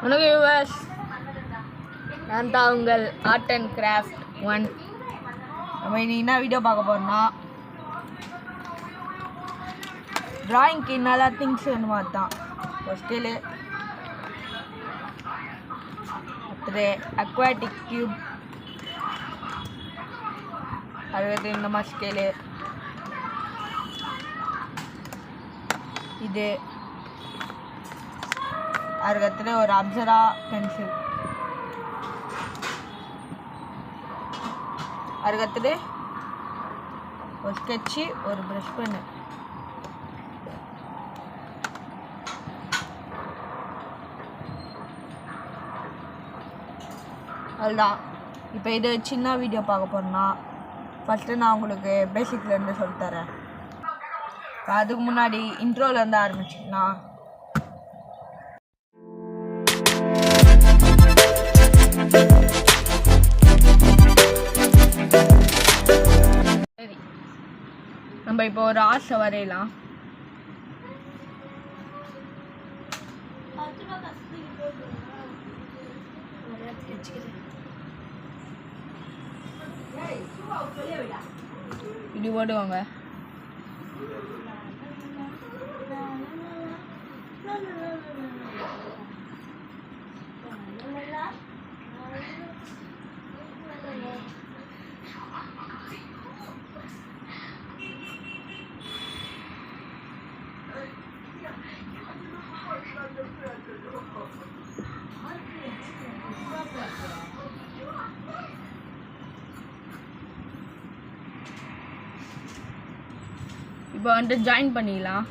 வணக்கம் வியூவர்ஸ், நான் தான் உங்கள் ஆர்ட் அண்ட் கிராஃப்ட் 1. நம்ம இன்னைக்கு என்ன வீடியோ பார்க்க போறோம்னா, டிராயிங்க்கு நல்லா திங்ஸ் வேணுமா தான். ஒரு ஸ்கேலு, அடுத்தது அக்வாட்டிக் டியூப், அடுத்தது இந்த மாதிரி ஸ்கேலு, இது அதுக்கடுத்து ஒரு அப்சரா பென்சில், அதுக்கடுத்து ஒரு ஸ்கெட்சு, ஒரு ப்ரஷ் பென்னு. அதுதான். இப்போ இது சின்ன வீடியோ பார்க்க போகிறேன்னா, ஃபஸ்ட்டு நான் உங்களுக்கு பேசிக்லேருந்து சொல்லித்தரேன். அதுக்கு முன்னாடி இன்ட்ரோலேருந்து ஆரம்பிச்சிங்கன்னா, சரி, நம்ம இப்போ ஒரு ஆசை வரையலாம். இப்படி ஓடுவாங்க. இப்போ வந்துட்டு ஜாயின் பண்ணிக்கலாம்.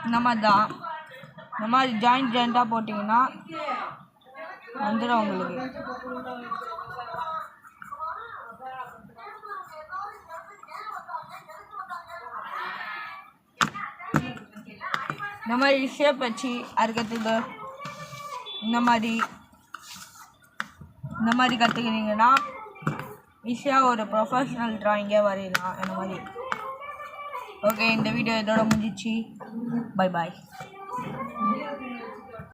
இந்த மாதிரி தான். இந்த மாதிரி ஜாயிண்டாக போட்டிங்கன்னா வந்துடும் உங்களுக்கு. இந்த மாதிரி ஷேப் வச்சு அதுக்கடுத்தது இந்த மாதிரி கற்றுக்கினீங்கன்னா ஈஸியாக ஒரு ப்ரொஃபஷ்னல் ட்ராயிங்கே வரையலாம். அந்த மாதிரி. ஓகே, இந்த வீடியோ இதோட முடிஞ்சிச்சு. Bye bye.